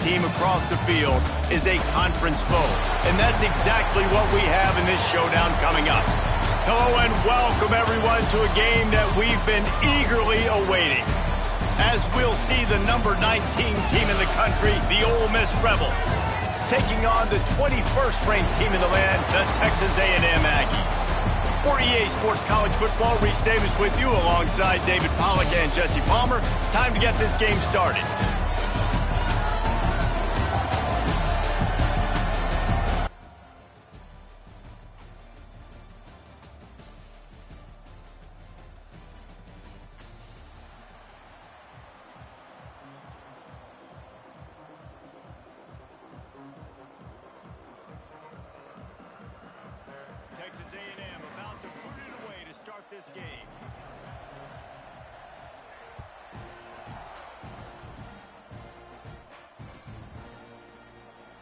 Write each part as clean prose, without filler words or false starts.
team across the field is a conference foe. And that's exactly what we have in this showdown coming up. Hello and welcome everyone to a game that we've been eagerly awaiting, as we'll see the number 19 team in the country, the Ole Miss Rebels, taking on the 21st ranked team in the land, the Texas A&M Aggies. For EA Sports College Football, Reese Davis with you alongside David Pollack and Jesse Palmer. Time to get this game started. Texas A&M about to put it away to start this game.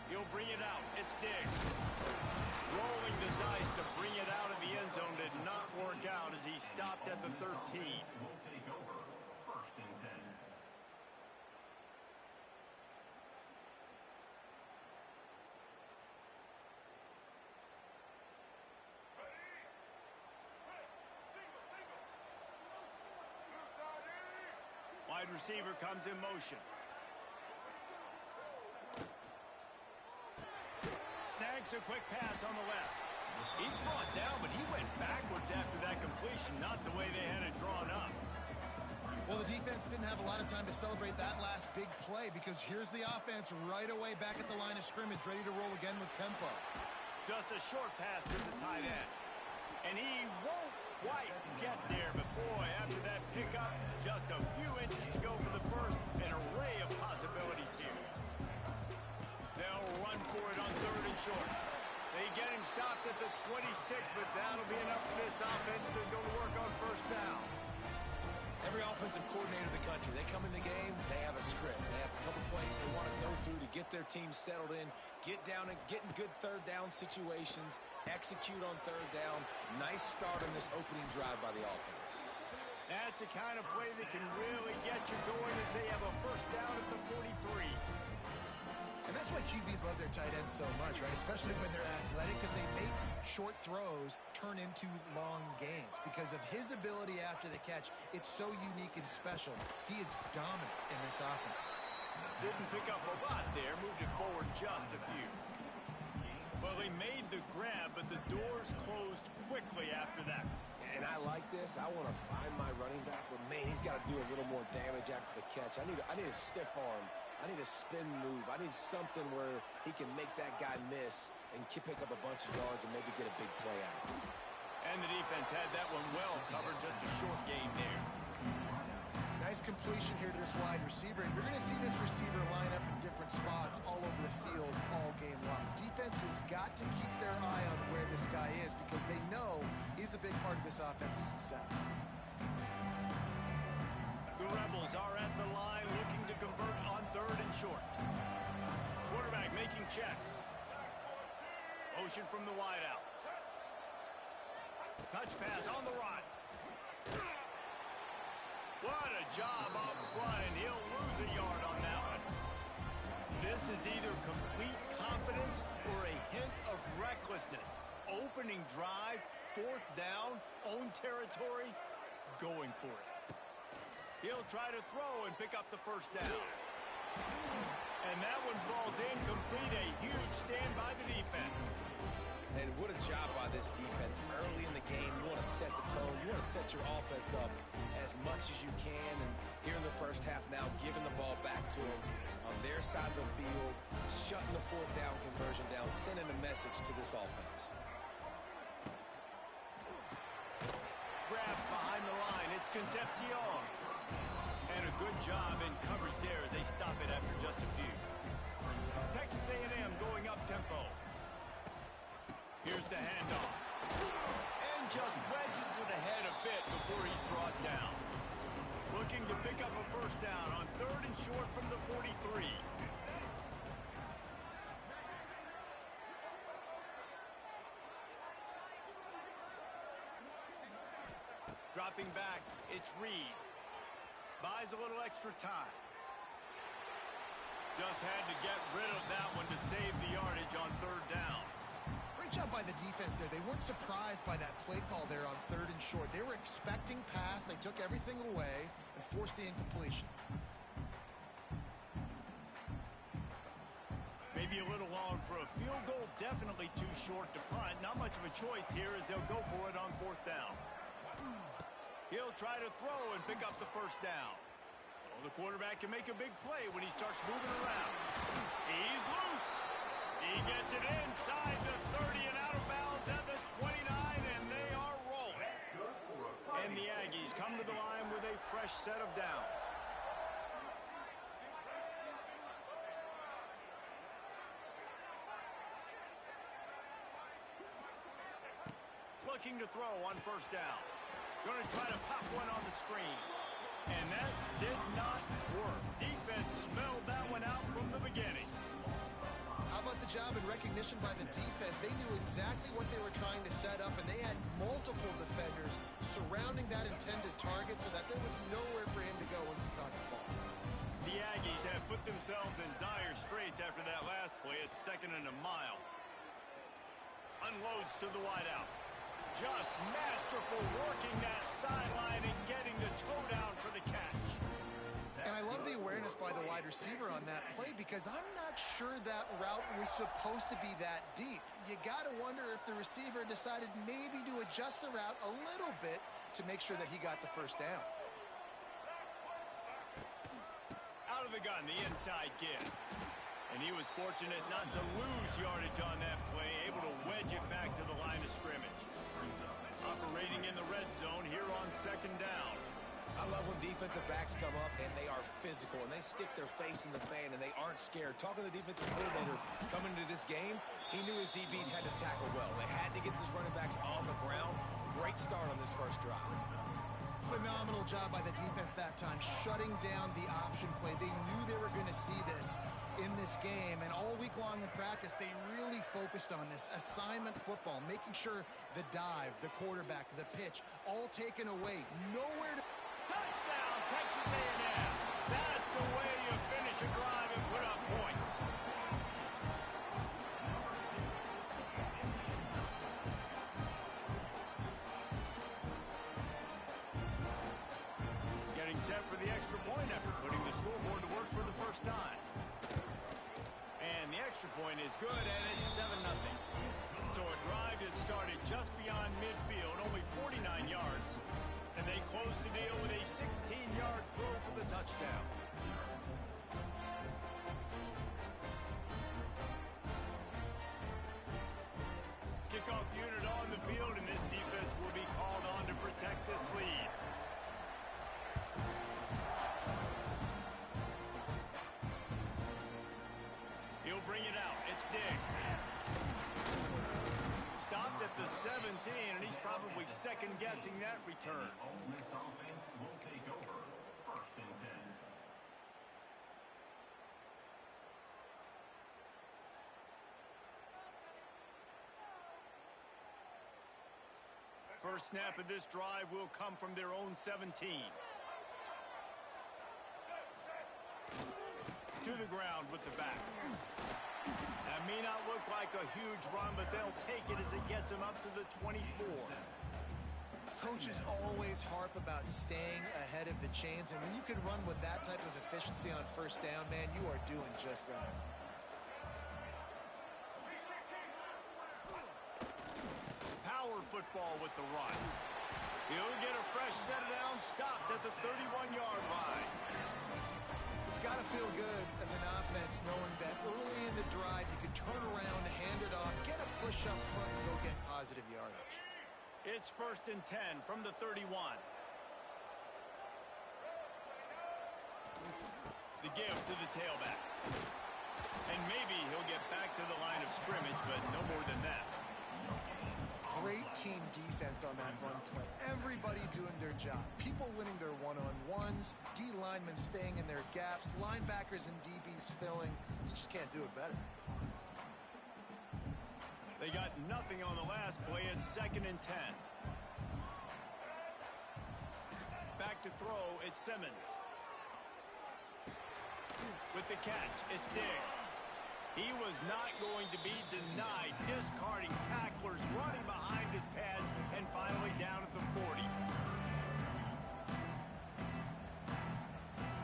He'll bring it out. It's Diggs. Rolling the dice to bring it out of the end zone did not work out as he stopped at the 13. We'll take over first and 10. Wide receiver comes in motion. Snags a quick pass on the left. He's brought down, but he went backwards after that completion, not the way they had it drawn up. Well, the defense didn't have a lot of time to celebrate that last big play because here's the offense right away back at the line of scrimmage, ready to roll again with tempo. Just a short pass to the tight end. And he won't quite get there, but boy, after that pickup, just a few inches to go for the first. An array of possibilities here. They'll run for it on third and short. They get him stopped at the 26, but that'll be enough for this offense to go to work on first down. Every offensive coordinator in the country, they come in the game, they have a script. They have a couple plays they want to go through to get their team settled in, get down and get in good third down situations, execute on third down. Nice start on this opening drive by the offense. That's the kind of play that can really get you going as they have a first down at the 43. And that's why QBs love their tight ends so much, right? Especially when they're athletic, because they make short throws turn into long gains. Because of his ability after the catch, it's so unique and special. He is dominant in this offense. Didn't pick up a lot there, moved it forward just a few. Well, he made the grab, but the doors closed quickly after that. And I like this. I want to find my running back, but man, he's got to do a little more damage after the catch. I need a stiff arm. I need a spin move. I need something where he can make that guy miss and pick up a bunch of yards and maybe get a big play out of it. And the defense had that one well covered, just a short gain there. Nice completion here to this wide receiver. And you're going to see this receiver line up in different spots all over the field all game long. Defense has got to keep their eye on where this guy is because they know he's a big part of this offense's success. The Rebels are at the line looking to convert on third and short. Quarterback making checks. Motion from the wideout. Touch pass on the run. What a job up front, and he'll lose a yard on that one. This is either complete confidence or a hint of recklessness. Opening drive, fourth down, own territory, going for it. He'll try to throw and pick up the first down. And that one falls incomplete. A huge stand by the defense. And what a job by this defense. Early in the game, you want to set the tone. You want to set your offense up as much as you can. And here in the first half now, giving the ball back to them on their side of the field, shutting the fourth down conversion down, sending a message to this offense. Grab behind the line. It's Concepcion. And a good job in coverage there as they stop it after just a few. Texas A&M going up tempo. Here's the handoff. And just wedges it ahead a bit before he's brought down. Looking to pick up a first down on third and short from the 43. Dropping back, it's Reed. Buys a little extra time. Just had to get rid of that one to save the yardage on third down. Great job by the defense there. They weren't surprised by that play call there on 3rd and short. They were expecting pass. They took everything away and forced the incompletion. Maybe a little long for a field goal. Definitely too short to punt. Not much of a choice here as they'll go for it on 4th down. He'll try to throw and pick up the 1st down. Well, the quarterback can make a big play when he starts moving around. He's loose. He gets it inside the 30 and out of bounds at the 29, and they are rolling. And the Aggies come to the line with a fresh set of downs. Looking to throw on 1st down. Going to try to pop one on the screen. And that did not work. Defense smelled that one out from the beginning. How about the job and recognition by the defense? They knew exactly what they were trying to set up, and they had multiple defenders surrounding that intended target so that there was nowhere for him to go once he caught the ball. The Aggies have put themselves in dire straits after that last play. It's 2nd and a mile. Unloads to the wideout. Just masterful working that sideline and getting the toe down for the catch. And I love the awareness by the wide receiver on that play because I'm not sure that route was supposed to be that deep. You got to wonder if the receiver decided maybe to adjust the route a little bit to make sure that he got the 1st down. Out of the gun, the inside give. And he was fortunate not to lose yardage on that play, able to wedge it back to the line of scrimmage. Operating in the red zone here on 2nd down. I love when defensive backs come up and they are physical and they stick their face in the fan and they aren't scared. Talking to the defensive coordinator coming into this game, he knew his DBs had to tackle well. They had to get these running backs on the ground. Great start on this 1st drive. Phenomenal job by the defense that time, shutting down the option play. They knew they were going to see this in this game, and all week long in practice, they really focused on this assignment football, making sure the dive, the quarterback, the pitch, all taken away. Nowhere to... Touchdown, Texas A&M. That's the way you finish a drive and put up points. Getting set for the extra point after putting the scoreboard to work for the 1st time. And the extra point is good, and it's 7-0. So a drive that started just beyond midfield, only 49 yards, and they close the deal with a 16-yard throw for the touchdown. Kickoff unit on the field, and this defense will be called on to protect this lead. He'll bring it out. It's Diggs. Stopped at the 17, and he's probably second-guessing that return. Ole Miss offense will take over 1st and 10. First snap of this drive will come from their own 17. To the ground with the back. That may not look like a huge run, but they'll take it as it gets them up to the 24. Coaches always harp about staying ahead of the chains, and when you can run with that type of efficiency on 1st down, man, you are doing just that. Power football with the run. He'll get a fresh set down, stopped at the 31-yard line. It's got to feel good as an offense knowing that early in the drive you can turn around, hand it off, get a push up front, and go get positive yardage. It's 1st and 10 from the 31. The give to the tailback. And maybe he'll get back to the line of scrimmage, but no more than that. Great team defense on that run play. Everybody doing their job. People winning their one-on-ones, D linemen staying in their gaps, linebackers and DBs filling. You just can't do it better. They got nothing on the last play. It's 2nd and 10. Back to throw. It's Simmons. With the catch, it's Diggs. He was not going to be denied, discarding tacklers, running behind his pads, and finally down at the 40.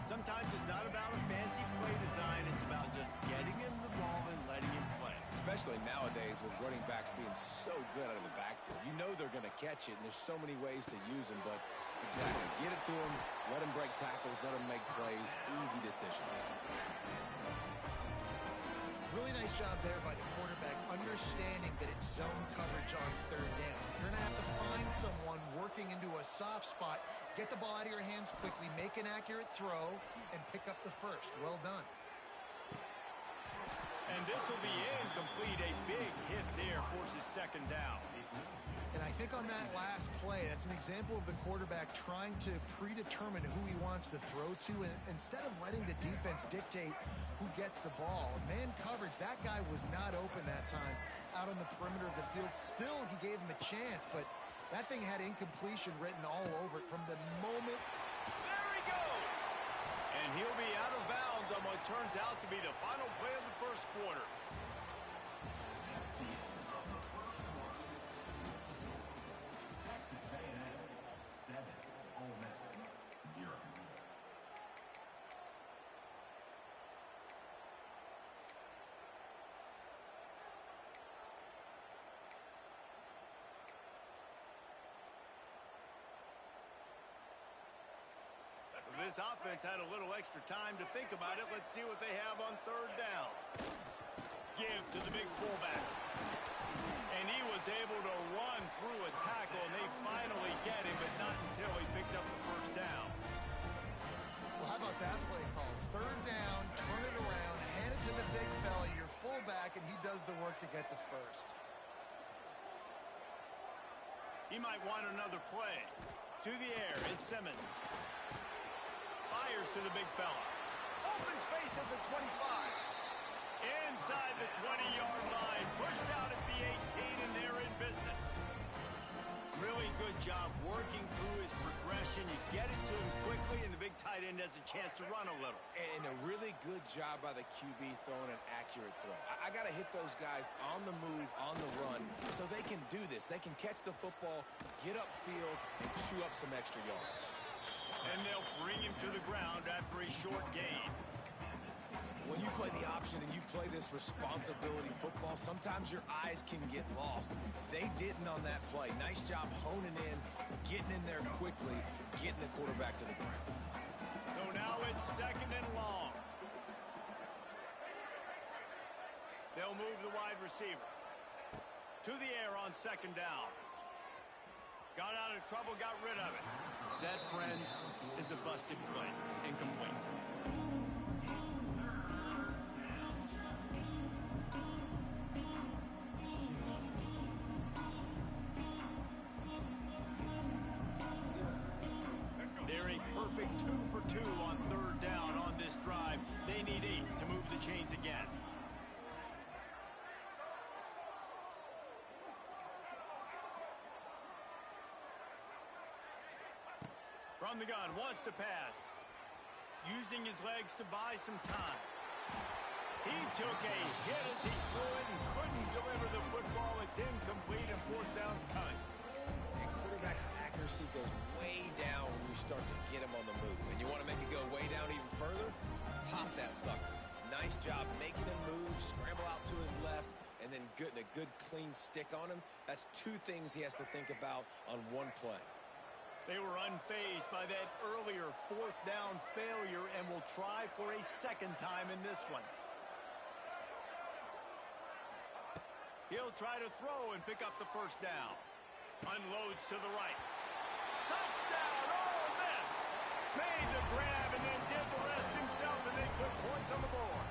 Sometimes it's not about a fancy play design. It's about just getting him the ball and letting him play. Especially nowadays with running backs being so good out of the backfield. You know they're going to catch it, and there's so many ways to use them. But exactly, get it to him, let him break tackles, let him make plays. Easy decision. Really nice job there by the quarterback, understanding that it's zone coverage on third down. You're going to have to find someone working into a soft spot, get the ball out of your hands quickly, make an accurate throw, and pick up the first. Well done. And this will be incomplete. A big hit there forces second down. And I think on that last play, that's an example of the quarterback trying to predetermine who he wants to throw to, and instead of letting the defense dictate who gets the ball. Man coverage, that guy was not open that time out on the perimeter of the field. Still, he gave him a chance, but that thing had incompletion written all over it from the moment. There he goes! And he'll be out of bounds on what turns out to be the final play of the first quarter. This offense had a little extra time to think about it. Let's see what they have on third down. Give to the big fullback. And he was able to run through a tackle, and they finally get him, but not until he picks up the first down. Well, how about that play call? Third down, turn it around, hand it to the big fella, your fullback, and he does the work to get the first. He might want another play. To the air, it's Simmons. Fires to the big fella. Open space at the 25. Inside the 20-yard line. Pushed out at the 18, and they're in business. Really good job working through his progression. You get it to him quickly, and the big tight end has a chance to run a little. And a really good job by the QB throwing an accurate throw. I got to hit those guys on the move, on the run, so they can do this. They can catch the football, get upfield, and chew up some extra yards. And they'll bring him to the ground after a short gain. When you play the option and you play this responsibility football, sometimes your eyes can get lost. They didn't on that play. Nice job honing in, getting in there quickly, getting the quarterback to the ground. So now it's second and long. They'll move the wide receiver. To the air on second down. Got out of trouble, got rid of it. That, friends, is a busted play. Incomplete. They're a perfect 2 for 2 on third down on this drive. They need 8 to move the chains again. From the gun, wants to pass. Using his legs to buy some time. He took a hit as he threw it and couldn't deliver the football. It's incomplete and fourth down's coming. And quarterback's accuracy goes way down when you start to get him on the move. And you want to make it go way down even further? Pop that sucker. Nice job making him move, scramble out to his left, and then getting a good clean stick on him. That's 2 things he has to think about on one play. They were unfazed by that earlier fourth down failure and will try for a second time in this one. He'll try to throw and pick up the first down. Unloads to the right. Touchdown! Ole Miss! Made the grab and then did the rest himself, and they put points on the board.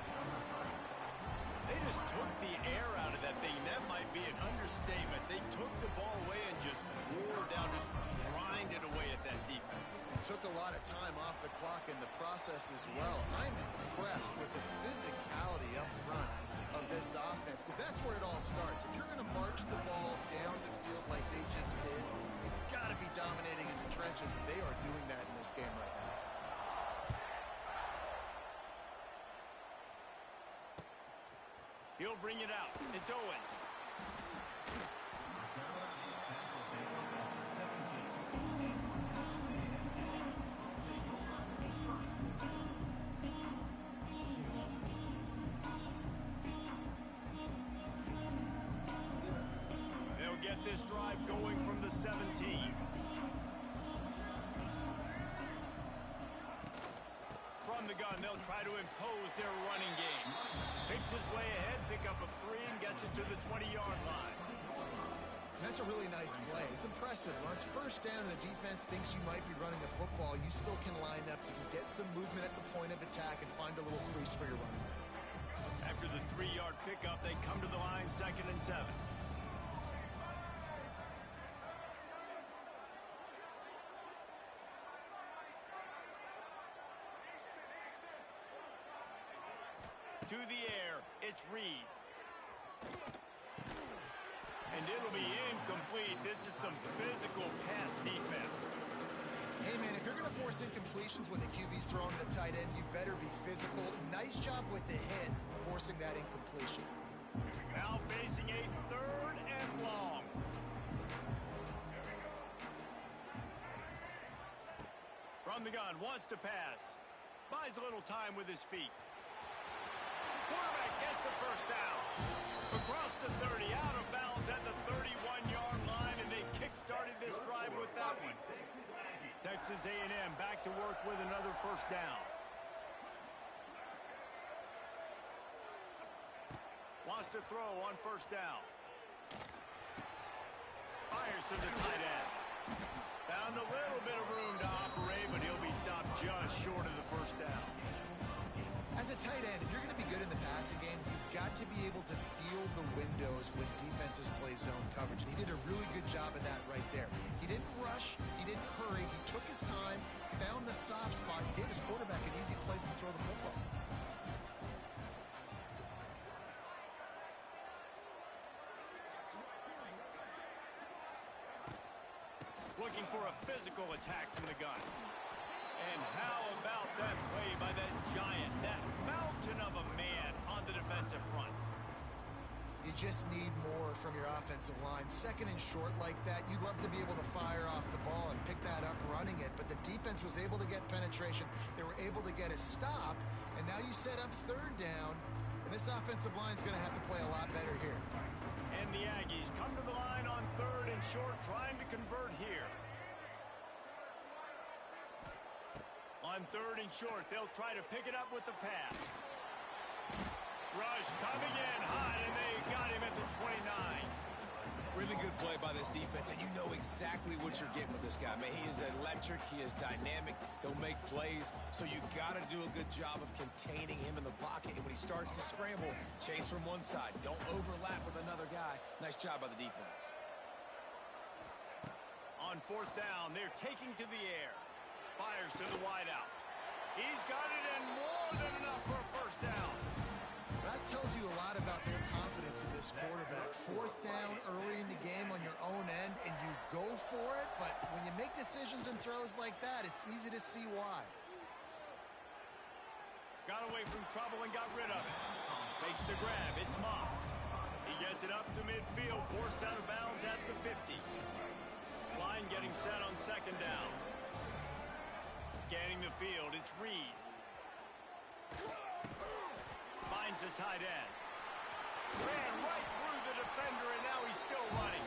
They just took the air out of that thing. That might be an understatement. They took the ball away and just wore down, just grinded away at that defense. It took a lot of time off the clock in the process as well. I'm impressed with the physicality up front of this offense, because that's where it all starts. If you're going to march the ball down the field like they just did, you've got to be dominating in the trenches, and they are doing that in this game right now. He'll bring it out. It's Owens. They'll get this drive going from the 17. From the gun, they'll try to impose their running game. Picks his way ahead, pick up a 3, and gets it to the 20-yard line. That's a really nice play. It's impressive. When it's first down and the defense thinks you might be running a football, you still can line up. You can get some movement at the point of attack and find a little crease for your running back. After the 3-yard pickup, they come to the line, 2nd and 7. To the air, it's Reed. And it'll be incomplete. This is some physical pass defense. Hey, man, if you're going to force incompletions when the QB's throwing the tight end, you better be physical. Nice job with the hit, forcing that incompletion. Now facing a 3rd and long. From the gun, wants to pass. Buys a little time with his feet. Quarterback gets the first down. Across the 30, out of bounds at the 31-yard line, and they kick-started this drive with that one. Texas A&M back to work with another first down. Wants to throw on first down. Fires to the tight end. Found a little bit of room to operate, but he'll be stopped just short of the first down. As a tight end, if you're going to be good in the passing game, you've got to be able to feel the windows when defenses play zone coverage. And he did a really good job of that right there. He didn't rush. He didn't hurry. He took his time, found the soft spot, and gave his quarterback an easy place to throw the football. Looking for a physical attack from the gun. And how about that play by that giant, that mountain of a man on the defensive front? You just need more from your offensive line. 2nd and short like that, you'd love to be able to fire off the ball and pick that up running it, but the defense was able to get penetration. They were able to get a stop, and now you set up 3rd down, and this offensive line is going to have to play a lot better here. And the Aggies come to the line on 3rd and short, trying to convert here. On 3rd and short, they'll try to pick it up with the pass. Rush coming in hot, and they got him at the 29. Really good play by this defense, and you know exactly what you're getting with this guy. Man, he is electric. He is dynamic. He'll make plays, so you got to do a good job of containing him in the pocket. And when he starts to scramble, chase from one side. Don't overlap with another guy. Nice job by the defense. On 4th down, they're taking to the air. Fires to the wideout. He's got it, and more than enough for a first down. That tells you a lot about their confidence in this quarterback. 4th down early in the game on your own end, and you go for it, but when you make decisions and throws like that, it's easy to see why. Got away from trouble and got rid of it. Makes the grab. It's Moss. He gets it up to midfield, forced out of bounds at the 50. Line getting set on 2nd down. Scanning the field, it's Reed. Finds the tight end. Ran right through the defender, and now he's still running.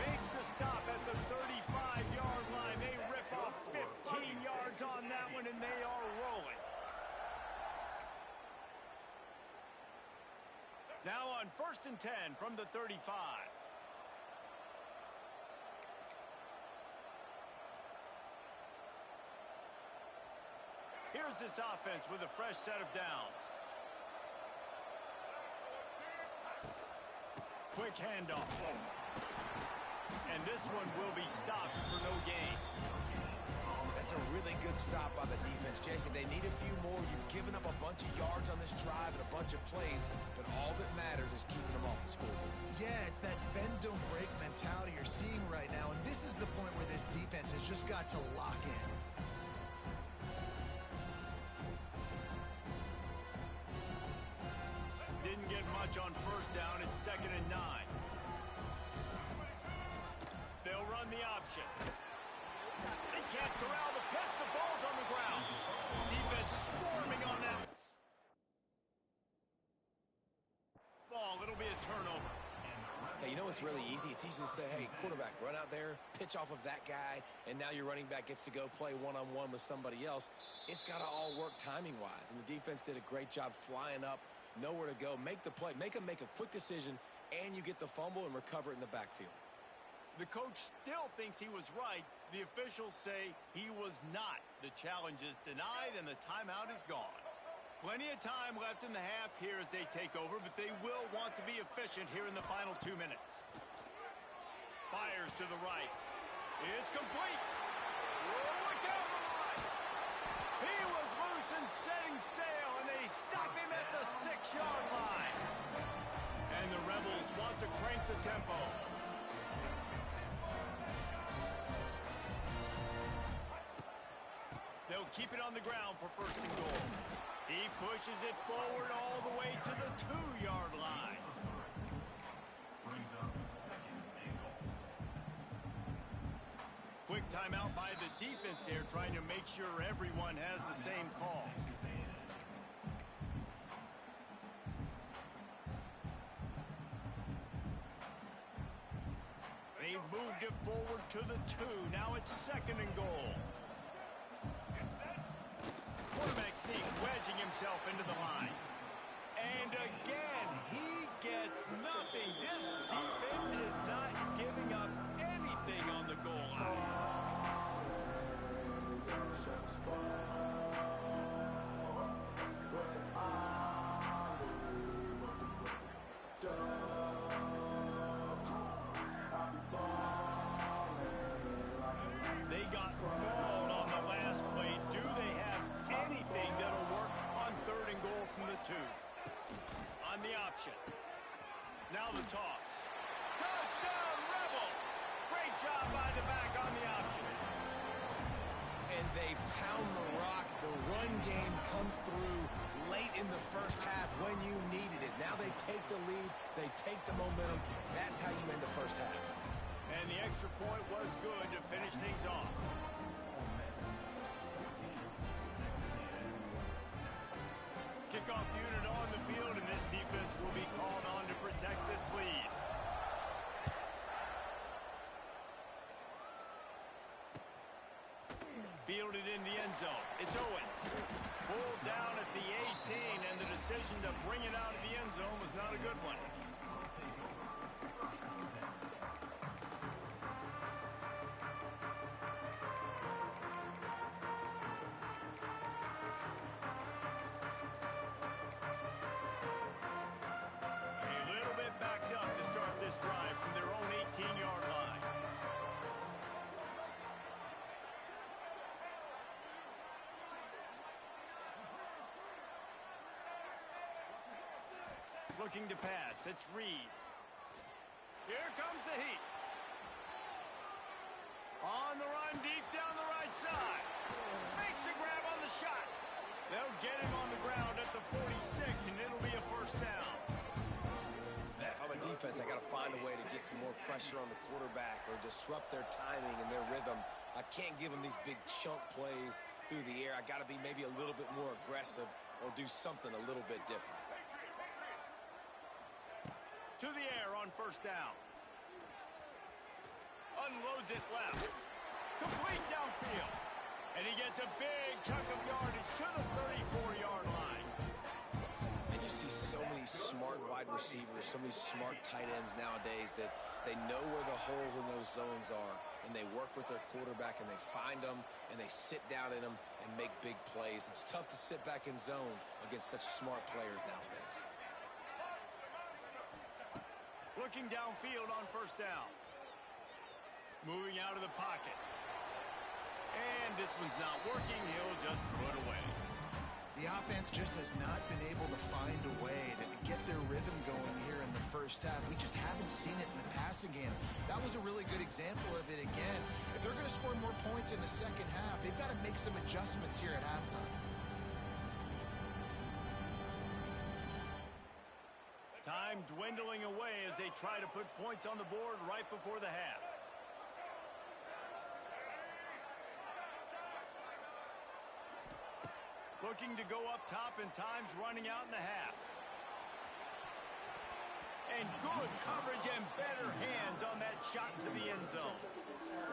Makes the stop at the 35-yard line. They rip off 15 yards on that one, and they are rolling. Now on 1st and 10 from the 35. Here's this offense with a fresh set of downs. Quick handoff. And this one will be stopped for no gain. That's a really good stop by the defense, Jason. They need a few more. You've given up a bunch of yards on this drive and a bunch of plays, but all that matters is keeping them off the scoreboard. Yeah, it's that bend, don't break mentality you're seeing right now, and this is the point where this defense has just got to lock in. Didn't get much on first down. It's 2nd and 9. They'll run the option. They can't corral the pitch. The ball's on the ground. Defense swarming on that ball. It'll be a turnover. Hey, you know what's really easy? It's easy to say, hey, quarterback, run out there, pitch off of that guy, and now your running back gets to go play one-on-one with somebody else. It's got to all work timing-wise, and the defense did a great job flying up, nowhere to go, make the play, make a quick decision, and you get the fumble and recover it in the backfield. The coach still thinks he was right. The officials say he was not. The challenge is denied, and the timeout is gone. Plenty of time left in the half here as they take over, but they will want to be efficient here in the final 2 minutes. Fires to the right. It's complete. Look out the line. He was loose and setting sail, and they stop him at the 6-yard line. And the Rebels want to crank the tempo. They'll keep it on the ground for 1st and goal. He pushes it forward all the way to the 2-yard line. Brings up 2nd and goal. Quick timeout by the defense there, trying to make sure everyone has the same call. They've moved it forward to the 2. Now it's 2nd and goal. Quarterback sneak, wedging himself into the line. And again, he gets nothing. This defense is not giving up anything on the goal line. They got mauled on the last play. Do they have anything that'll work on 3rd and goal from the 2? On the option. Now the toss. Touchdown, Rebels! Great job by the back on the option. And they pound the rock. The run game comes through late in the first half when you needed it. Now they take the lead. They take the momentum. That's how you end the first half. And the extra point was good to finish things off. Kickoff unit on the field, and this defense will be called on to protect this lead. Fielded in the end zone. It's Owens. Pulled down at the 18, and the decision to bring it out of the end zone was not a good one. This drive from their own 18-yard line. Looking to pass. It's Reed. Here comes the heat. On the run, deep down the right side. Makes the grab on the shot. They'll get him on the ground at the 46, and it'll be a 1st down. If I'm a defense, I got to find a way to get some more pressure on the quarterback or disrupt their timing and their rhythm. I can't give them these big chunk plays through the air. I got to be maybe a little bit more aggressive or do something a little bit different. To the air on 1st down. Unloads it left. Complete downfield. And he gets a big chunk of yardage to the 34-yard line. And you see so many smart wide receivers, so many smart tight ends nowadays that they know where the holes in those zones are, and they work with their quarterback, and they find them, and they sit down in them and make big plays. It's tough to sit back in zone against such smart players nowadays. Looking downfield on 1st down. Moving out of the pocket. And this one's not working. He'll just throw it away. The offense just has not been able to find a way to get their rhythm going here in the first half. We just haven't seen it in the passing game. That was a really good example of it again. If they're going to score more points in the second half, they've got to make some adjustments here at halftime. time dwindling away as they try to put points on the board right before the half. Looking to go up top, and time's running out in the half. And good coverage and better hands on that shot to the end zone.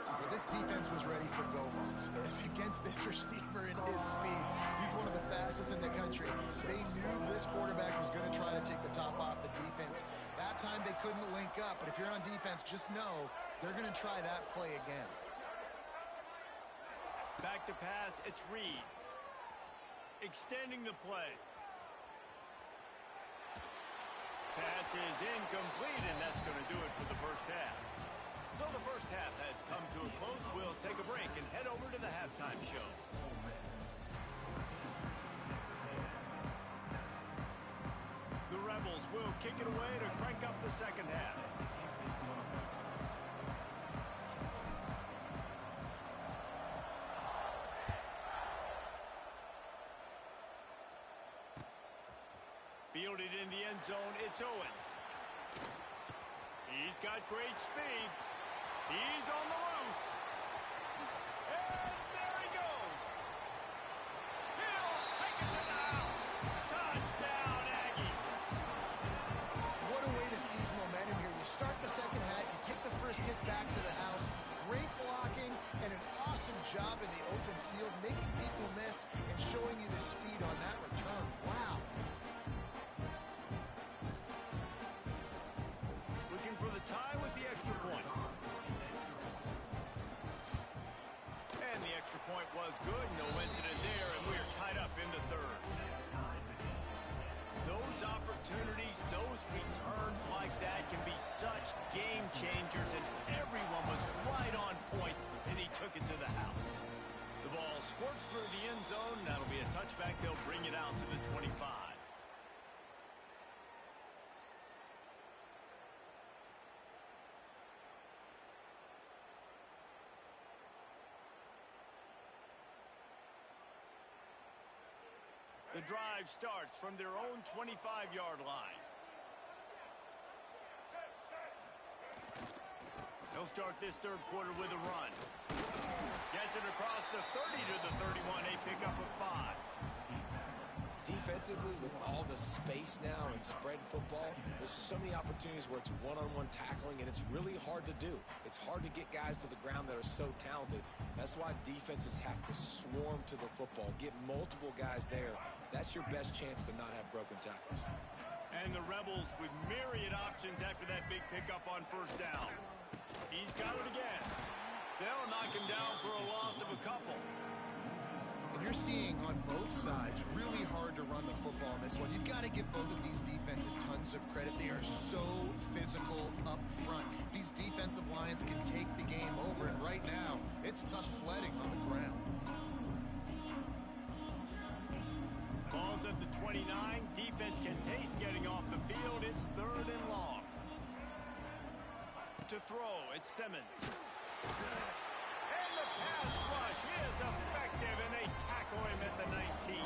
Well, this defense was ready for go-balls. Against this receiver and his speed, he's one of the fastest in the country. They knew this quarterback was going to try to take the top off the defense. That time they couldn't link up, but if you're on defense, just know they're going to try that play again. Back to pass, it's Reed. Extending the play. Pass is incomplete, and that's going to do it for the first half. So the first half has come to a close. We'll take a break and head over to the halftime show. The Rebels will kick it away to crank up the second half. Fielded in the end zone, it's Owens. He's got great speed. He's on the loose. And there he goes. He'll take it to the house. Touchdown, Aggie. What a way to seize momentum here. You start the second half, you take the first kick back to the house. Great blocking and an awesome job in the open field, making people miss and showing you the speed on that return. Wow. Looking for the tie with the extra point. And the extra point was good. No incident there, and we're tied up in the third. Those opportunities, those returns like that can be such game changers, and everyone was right on point, and he took it to the house. The ball squirts through the end zone. That'll be a touchback. They'll bring it out to the 25. The drive starts from their own 25-yard line. They'll start this third quarter with a run. Gets it across the 30 to the 31, a pickup of 5. Defensively, with all the space now in spread football, there's so many opportunities where it's one-on-one tackling, and it's really hard to do. It's hard to get guys to the ground that are so talented. That's why defenses have to swarm to the football, get multiple guys there. That's your best chance to not have broken tackles. And the Rebels with myriad options after that big pickup on first down. He's got it again. They'll knock him down for a loss of a couple. And you're seeing on both sides really hard to run the football in this one. You've got to give both of these defenses tons of credit. They are so physical up front. These defensive lines can take the game over, and right now, it's tough sledding on the ground. Ball's at the 29. Defense can taste getting off the field. It's third and long. To throw, it's Simmons. And the pass rush is effective, and they tackle him at the 19.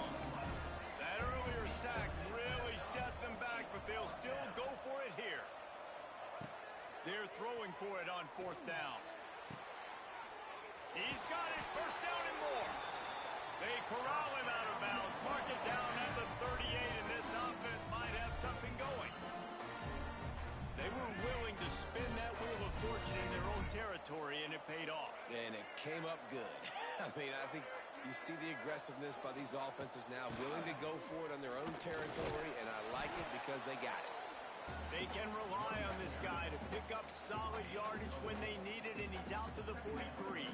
That earlier sack really set them back, but they'll still go for it here. They're throwing for it on fourth down. He's got it, first down and more. They corral him out of bounds, mark it down at the 38, and this offense might have something going. They were willing to spin that wheel of fortune in their own territory, and it paid off. And it came up good. I mean, I think you see the aggressiveness by these offenses now, willing to go for it on their own territory, and I like it because they got it. They can rely on this guy to pick up solid yardage when they need it, and he's out to the 43.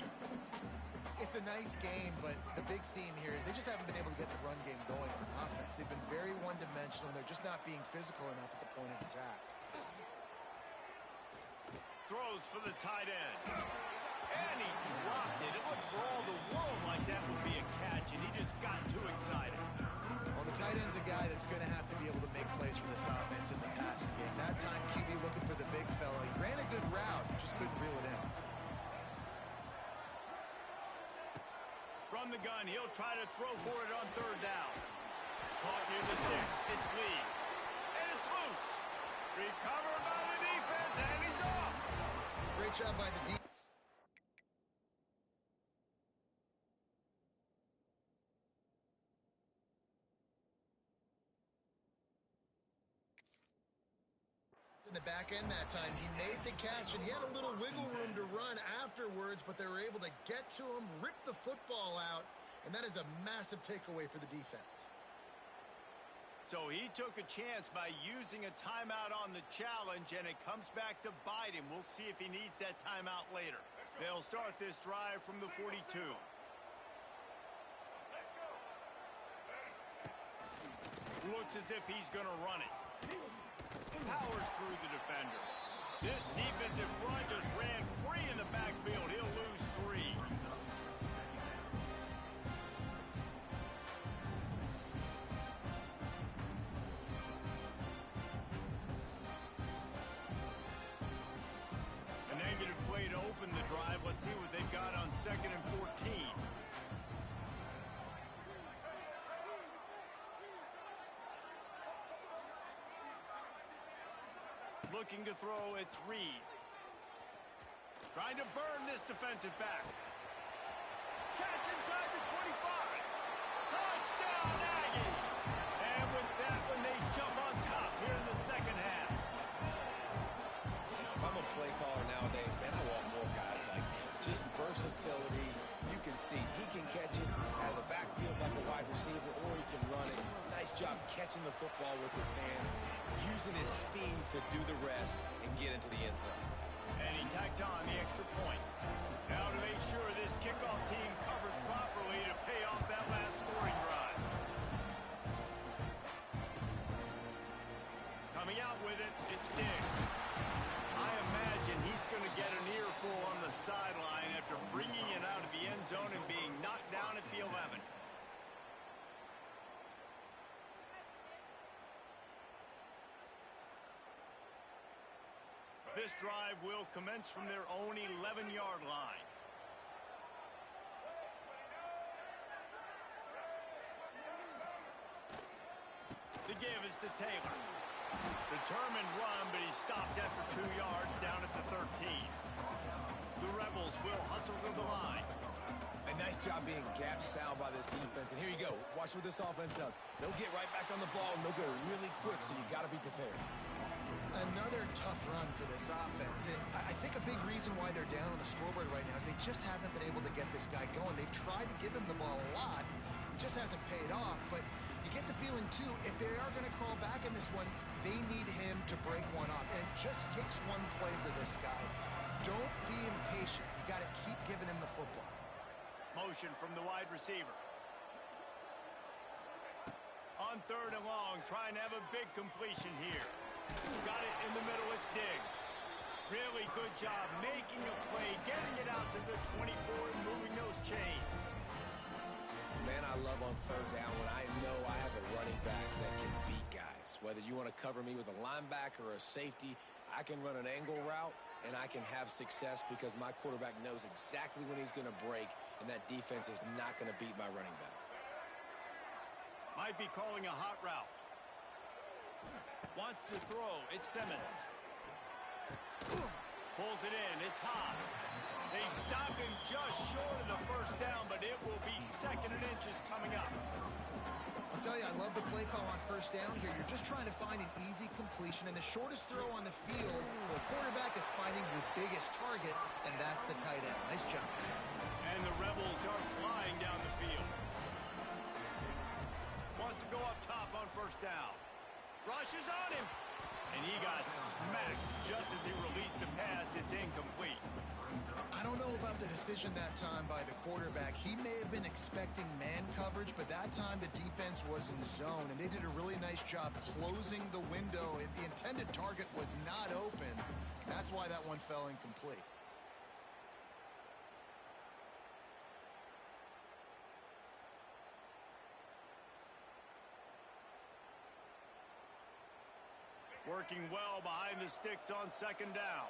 It's a nice game, but the big theme here is they just haven't been able to get the run game going on offense. They've been very one-dimensional. They're just not being physical enough at the point of attack. Throws for the tight end. And he dropped it. It looked for all the world like that would be a catch, and he just got too excited. Well, the tight end's a guy that's going to have to be able to make plays for this offense in the passing game. That time, QB looking for the big fella. He ran a good route, just couldn't reel it in. From the gun, he'll try to throw for it on third down. Caught near the sticks. It's Lee. And it's loose. Recovered by the defense, and he's off. Great job by the defense. In the back end that time, he made the catch, and he had a little wiggle room to run afterwards, but they were able to get to him, rip the football out, and that is a massive takeaway for the defense. So he took a chance by using a timeout on the challenge, and it comes back to bite him. We'll see if he needs that timeout later. They'll start this drive from the 42. Looks as if he's going to run it. Powers through the defender. This defensive front just ran free in the backfield. He'll lose 3. A negative play to open the drive. Let's see what they've got on 2nd and 14. Looking to throw, it's Reed. Trying to burn this defensive back. Catch inside the 25. Touchdown, Aggie! And with that one, they jump on top here in the second half. If I'm a play caller nowadays, man, I want more guys like this. Just versatility. You can see he can catch it out of the backfield like a wide receiver, or he can run it. Nice job catching the football with his hands, using his speed to do the rest and get into the end zone. And he tacked on the extra point. Now to make sure this kickoff team covers properly to pay off that last scoring drive. Coming out with it, it's Diggs. I imagine he's going to get an earful on the sideline after bringing it out of the end zone and being knocked down at the 11. This drive will commence from their own 11-yard line. The give is to Taylor. Determined run, but he stopped after 2 yards down at the 13. The Rebels will hustle to the line. A nice job being gapped sound by this defense. And here you go. Watch what this offense does. They'll get right back on the ball, and they'll go really quick, so you got to be prepared. Another tough run for this offense, and I think a big reason why they're down on the scoreboard right now is they just haven't been able to get this guy going. They've tried to give him the ball a lot. It just hasn't paid off, but you get the feeling, too, if they are going to crawl back in this one, they need him to break one off, and it just takes one play for this guy. Don't be impatient. You got to keep giving him the football. Motion from the wide receiver. On 3rd and long, trying to have a big completion here. Got it in the middle, it's Diggs. Really good job making a play, getting it out to the 24 and moving those chains. Man, I love on 3rd down when I know I have a running back that can beat guys. Whether you want to cover me with a linebacker or a safety, I can run an angle route, and I can have success because my quarterback knows exactly when he's going to break, and that defense is not going to beat my running back. Might be calling a hot route. Wants to throw. It's Simmons. Pulls it in. It's Hobbs. They stop him just short of the 1st down, but it will be 2nd and inches coming up. I'll tell you, I love the play call on 1st down here. You're just trying to find an easy completion, and the shortest throw on the field for a quarterback is finding your biggest target, and that's the tight end. Nice job. And the Rebels are flying down the field. Wants to go up top on 1st down. Rushes on him. And he got smacked just as he released the pass. It's incomplete. I don't know about the decision that time by the quarterback. He may have been expecting man coverage, but that time the defense was in zone, and they did a really nice job closing the window. The intended target was not open. That's why that one fell incomplete. Working well behind the sticks on 2nd down.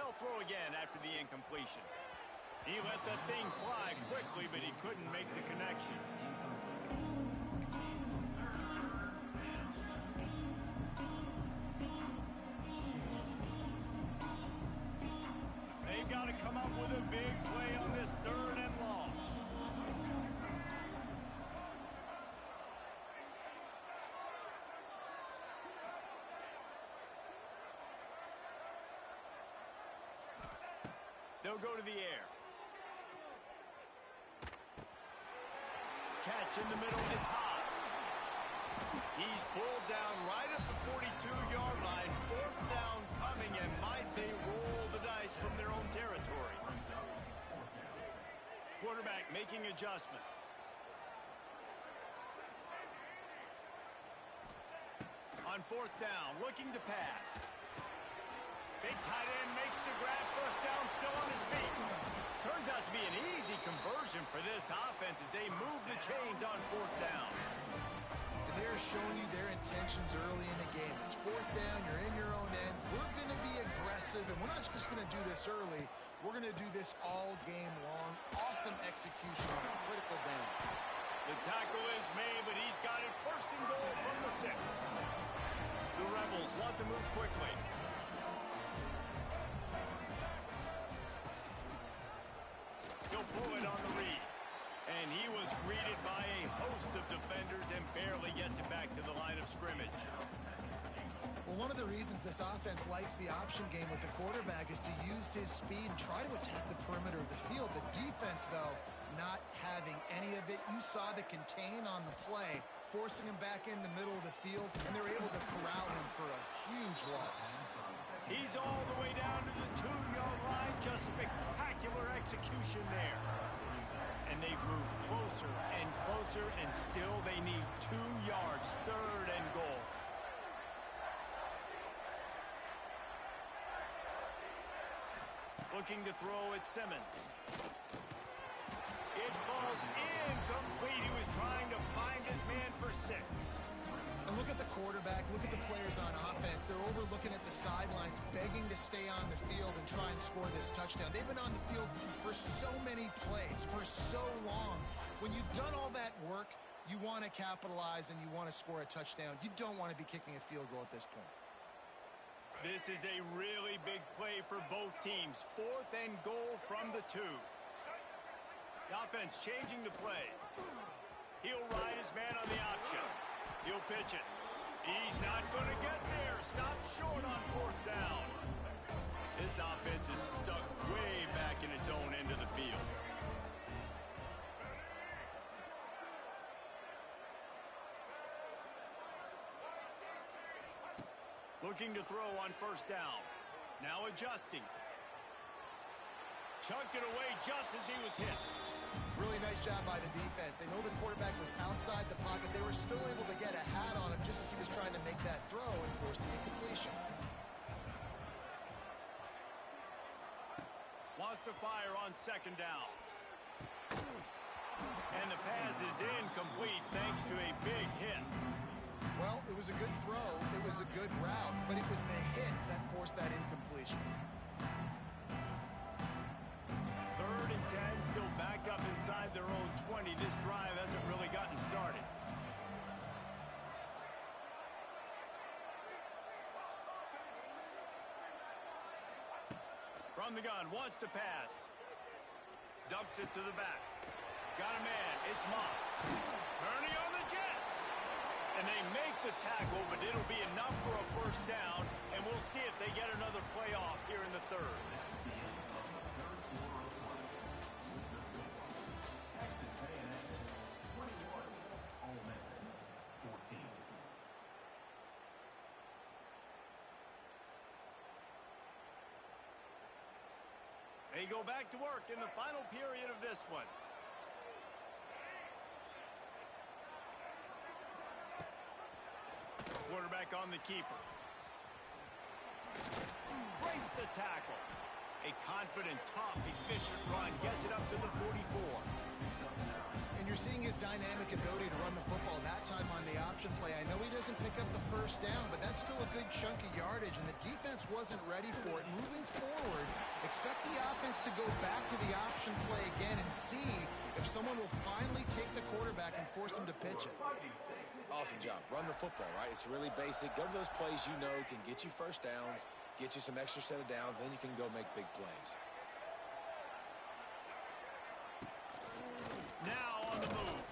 They'll throw again after the incompletion. He let that thing fly quickly, but he couldn't make the connection. They've got to come up with a big play on this 3rd and long. They'll go to the air. Catch in the middle, it's hot. He's pulled down right at the 42-yard line. 4th down coming, and might they roll the dice from their own territory. Quarterback making adjustments. On 4th down, looking to pass. Big tight end makes the grab. 1st down, still on his feet. Turns out to be an easy conversion for this offense as they move the chains on 4th down. And they're showing you their intentions early in the game. It's 4th down, you're in your own end. We're going to be aggressive, and we're not just going to do this early. We're going to do this all game long. Awesome execution on a critical down. The tackle is made, but he's got it 1st and goal from the 6. The Rebels want to move quickly. He'll pull it on the read. And he was greeted by a host of defenders and barely gets it back to the line of scrimmage. Well, one of the reasons this offense likes the option game with the quarterback is to use his speed and try to attack the perimeter of the field. The defense, though, not having any of it. You saw the contain on the play, forcing him back in the middle of the field, and they're able to corral him for a huge loss. He's all the way down to the 2-yard line. Just spectacular execution there. And they've moved closer and closer, and still they need 2 yards. 3rd and goal. Looking to throw at Simmons. It falls incomplete. He was trying to find his man for 6. And look at the quarterback, look at the players on offense. They're overlooking at the sidelines, begging to stay on the field and try and score this touchdown. They've been on the field for so many plays, for so long. When you've done all that work, you want to capitalize and you want to score a touchdown. You don't want to be kicking a field goal at this point. This is a really big play for both teams. 4th and goal from the 2. The offense changing the play. He'll ride his man on the option. He'll pitch it. He's not going to get there. Stopped short on 4th down. This offense is stuck way back in its own end of the field. Looking to throw on 1st down. Now adjusting. Chunked it away just as he was hit. Really nice job by the defense. They know the quarterback was outside the pocket. They were still able to get a hat on him just as he was trying to make that throw and force the incompletion. Wants to fire on 2nd down. And the pass is incomplete thanks to a big hit. Well, it was a good throw. It was a good route, but it was the hit that forced that incompletion. 3rd and 10, still back up inside their own 20. This drive hasn't really gotten started. From the gun, wants to pass. Dumps it to the back. Got a man, it's Moss. Turning on the Jets. And they make the tackle, but it'll be enough for a 1st down, and we'll see if they get another playoff here in the 3rd. They go back to work in the final period of this one. Quarterback on the keeper. Breaks the tackle. A confident, tough, efficient run gets it up to the 44. And you're seeing his dynamic ability to run the football that time on the option play. I know he doesn't pick up the first down, but that's still a good chunk of yardage, and the defense wasn't ready for it. Moving forward, expect the offense to go back to the option play again and see if someone will finally take the quarterback and force him to pitch it. Awesome job. Run the football, right? It's really basic. Go to those plays you know can get you first downs, get you some extra set of downs, then you can go make big plays. Now on the move.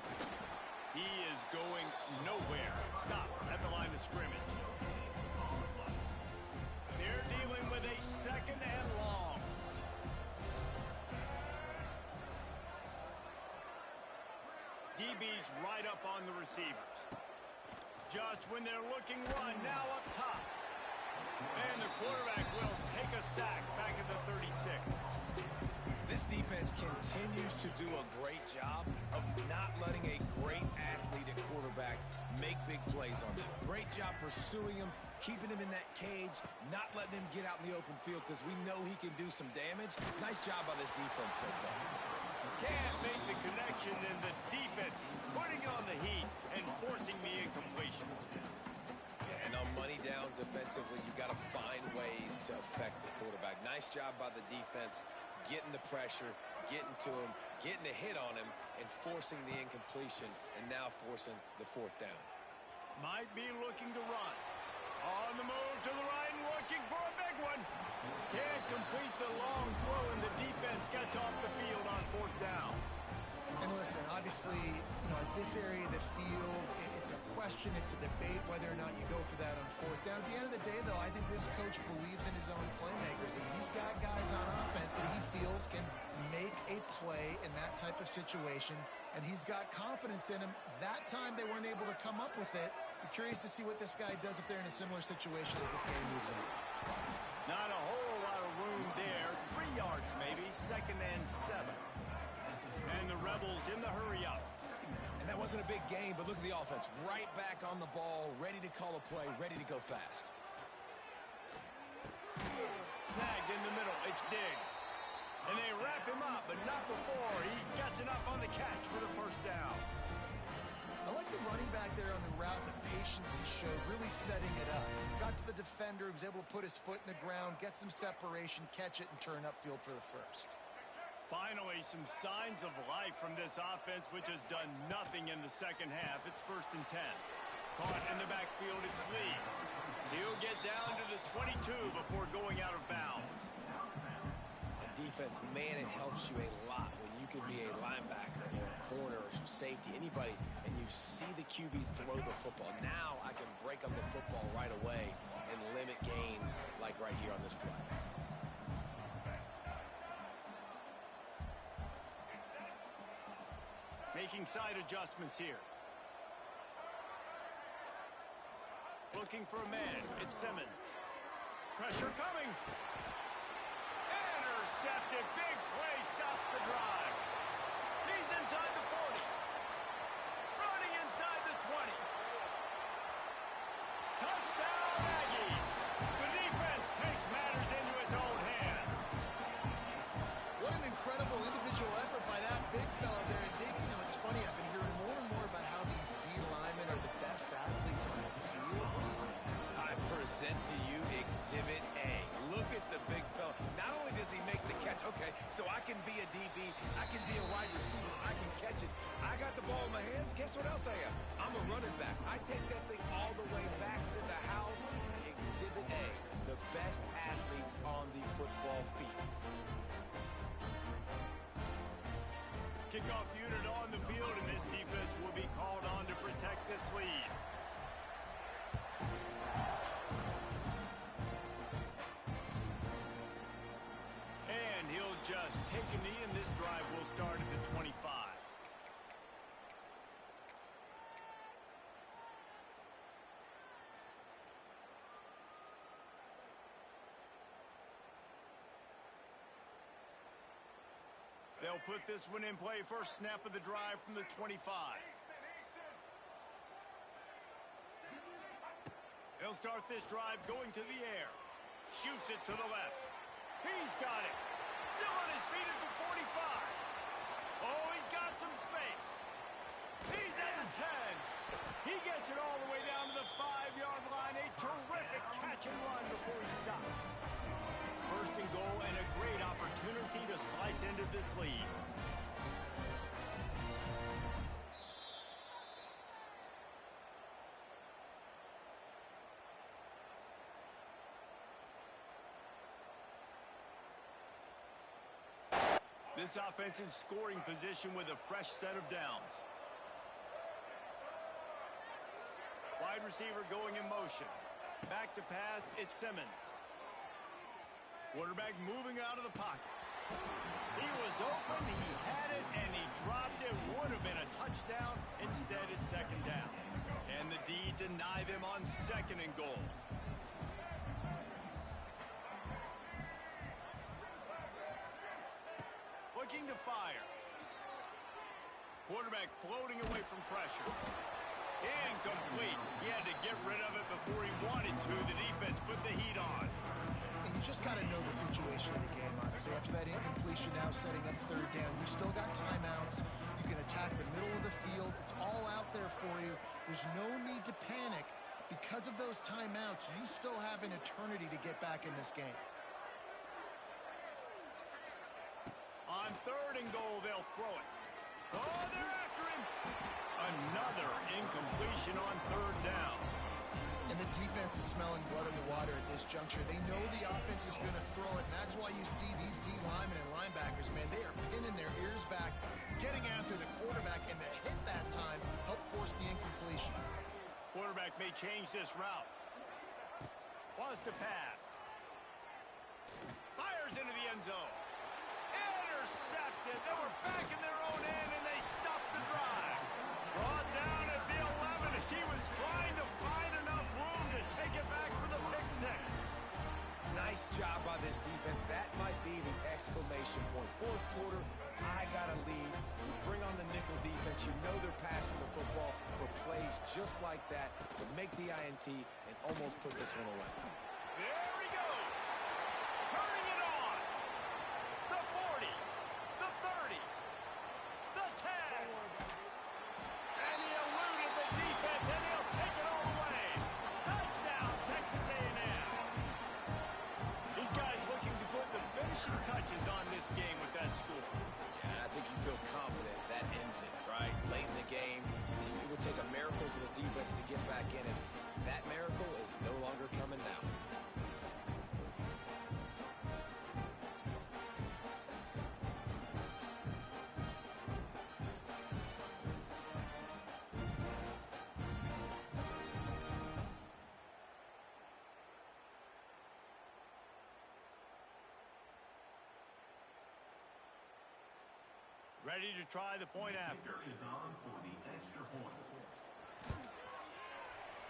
He is going nowhere. Stop at the line of scrimmage. They're dealing with a second and long. DB's right up on the receivers. Just when they're looking run, now up top. And the quarterback will take a sack back at the 36. This defense continues to do a great job of not letting a great athlete at quarterback make big plays on them. Great job pursuing him, keeping him in that cage, not letting him get out in the open field because we know he can do some damage. Nice job by this defense so far. Can't make the connection, and the defense putting on the heat and forcing the incompletion. And on money down defensively, you've got to find ways to affect the quarterback. Nice job by the defense, getting the pressure, getting to him, getting a hit on him, and forcing the incompletion, and now forcing the fourth down. Might be looking to run. On the move to the right, looking for a big one. Can't complete the long throw, and the defense gets off the field on fourth down. And listen, obviously, at this area of the field, it's a question, it's a debate whether or not you go for that on fourth down. At the end of the day, though, I think this coach believes in his own playmakers, and he's got guys on offense that he feels can make a play in that type of situation, and he's got confidence in him. That time they weren't able to come up with it. I'm curious to see what this guy does if they're in a similar situation as this game moves on. Not a whole lot of room there. 3 yards maybe, 2nd and 7. And the Rebels in the hurry up. And that wasn't a big game, but look at the offense. Right back on the ball, ready to call a play, ready to go fast. Snagged in the middle. It's Diggs. And they wrap him up, but not before he gets enough on the catch for the first down. I like the running back there on the route and the patience he showed, really setting it up. Got to the defender, he was able to put his foot in the ground, get some separation, catch it, and turn upfield for the first. Finally, some signs of life from this offense, which has done nothing in the second half. It's 1st and 10. Caught in the backfield, it's Lee. He'll get down to the 22 before going out of bounds. On defense, man, it helps you a lot when you can be a linebacker or a corner or some safety, anybody, and you see the QB throw the football. Now I can break on the football right away and limit gains like right here on this play. Making side adjustments here. Looking for a man. It's Simmons. Pressure coming. Intercepted. Big play. Stops the drive. He's inside the 40. Running inside the 20. Touchdown, Aggies. The defense takes matters into its own hands. What an incredible individual effort by that big fella there. And Dig, it's funny, I've been hearing more and more about how these D linemen are the best athletes on the field. I present to you Exhibit A. Look at the big fella. Not only does he make the catch, okay, so I can be a DB, I can be a wide receiver, I can catch it. I got the ball in my hands. Guess what else I am? I'm a running back. I take that thing all the way back to the house. Exhibit A, the best athletes on the football field. Kickoff unit on the field, and this defense will be called on to protect this lead. And he'll just take a knee, and this drive will start at the 25. They'll put this one in play. First snap of the drive from the 25. They'll start this drive going to the air. Shoots it to the left. He's got it. Still on his feet at the 45. Oh, he's got some space. He's at the 10. He gets it all the way down to the 5-yard line. A terrific catch and run before he stopped. First and goal and a great opportunity to slice into this lead. This offense in scoring position with a fresh set of downs. Wide receiver going in motion. Back to pass, it's Simmons. Quarterback moving out of the pocket. He was open, he had it, and he dropped it. Would have been a touchdown. Instead, it's second down. Can the D deny them on second and goal? Looking to fire. Quarterback floating away from pressure. Incomplete. He had to get rid of it before he wanted to. The defense put the heat on. And you just got to know the situation of the game, honestly. After that incompletion, now setting up third down. You've still got timeouts. You can attack the middle of the field. It's all out there for you. There's no need to panic. Because of those timeouts, you still have an eternity to get back in this game. On third and goal, they'll throw it. Oh, they're after him. Another incompletion on third down. And the defense is smelling blood in the water at this juncture. They know the offense is going to throw it, and that's why you see these D linemen and linebackers, man, they are pinning their ears back, getting after the quarterback, and the hit that time helped force the incompletion. Quarterback may change this route. Wants to pass. Fires into the end zone. Intercepted. They were back in their own end, and they stopped the drive. Brought down at the 11 as he was trying to find enough room to take it back for the pick six. Nice job by this defense. That might be the exclamation point. Fourth quarter, I got a lead. You bring on the nickel defense. You know they're passing the football for plays just like that to make the INT and almost put this one away. There he goes. Turning it on. The 40. The 30. The 10. And he eluded the defense, and he'll take it all the way. Touchdown, Texas A&M. These guys looking to put the finishing touches on this game with that score. Yeah, I think you feel confident that ends it, right? Late in the game, it would take a miracle for the defense to get back in it. That miracle is no longer coming now. Ready to try the point after. Is on for the extra point.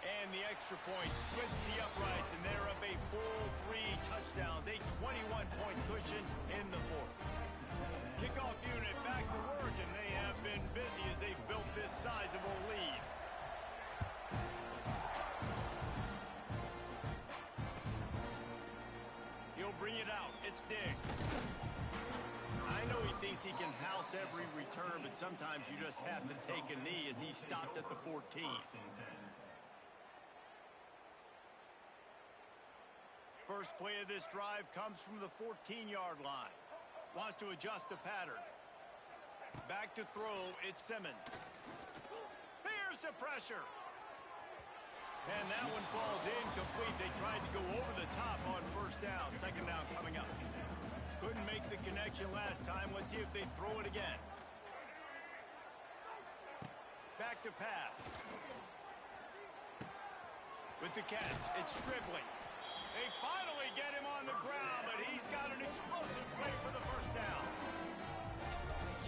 And the extra point splits the uprights, and they're up a full 3 touchdowns, a 21-point cushion in the fourth. Kickoff unit back to work, and they have been busy as they've built this sizable lead. He'll bring it out. It's Diggs. I know he thinks he can house every return, but sometimes you just have to take a knee as he stopped at the 14. First play of this drive comes from the 14-yard line. Wants to adjust the pattern. Back to throw, it's Simmons. Here's the pressure. And that one falls incomplete. They tried to go over the top on first down. Second down coming up. Couldn't make the connection last time. Let's see if they throw it again. Back to pass. With the catch, it's Stribling. They finally get him on the ground, but he's got an explosive play for the first down.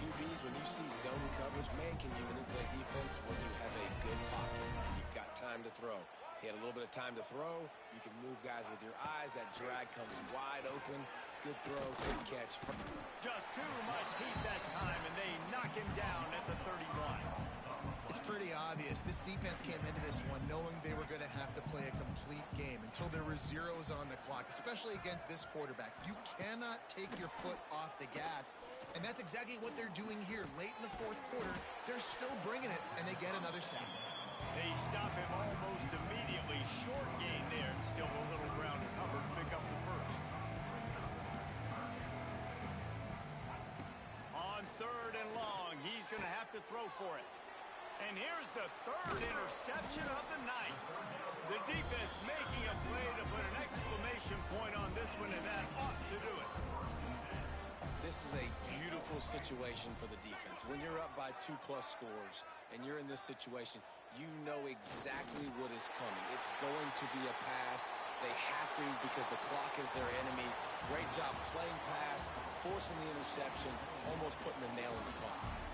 QBs, when you see zone coverage, man, can you manipulate defense when you have a good pocket and you've got time to throw. He had a little bit of time to throw. You can move guys with your eyes. That drag comes wide open. Good throw, good catch. Just too much heat that time, and they knock him down at the 31. It's pretty obvious. This defense came into this one knowing they were going to have to play a complete game until there were zeros on the clock, especially against this quarterback. You cannot take your foot off the gas, and that's exactly what they're doing here. Late in the fourth quarter, they're still bringing it, and they get another sack. They stop him almost immediately. Short gain there, and still a little ground covered to pick up the first. On 3rd and long, he's going to have to throw for it. And here's the 3rd interception of the night. The defense making a play to put an exclamation point on this one, and that ought to do it. This is a beautiful situation for the defense. When you're up by 2+ scores and you're in this situation, you know exactly what is coming. It's going to be a pass. They have to because the clock is their enemy. Great job playing pass, forcing the interception, almost putting the nail in the coffin.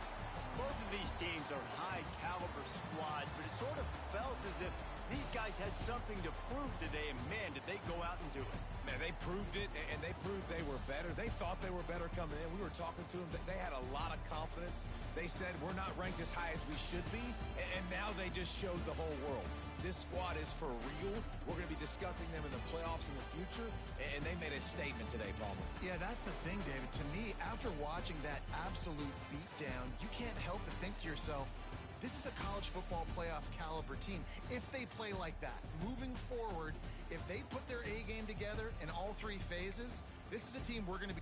Both of these teams are high-caliber squads, but it sort of felt as if these guys had something to prove today, and man, did they go out and do it. Man, they proved it, and they proved they were better. They thought they were better coming in. We were talking to them. They had a lot of confidence. They said, we're not ranked as high as we should be, and now they just showed the whole world. This squad is for real. We're going to be discussing them in the playoffs in the future, and they made a statement today, Palmer. Yeah, that's the thing, David. To me, after watching that absolute beatdown, you can't help but think to yourself, this is a college football playoff caliber team. If they play like that, moving forward, if they put their A game together in all 3 phases, this is a team we're going to be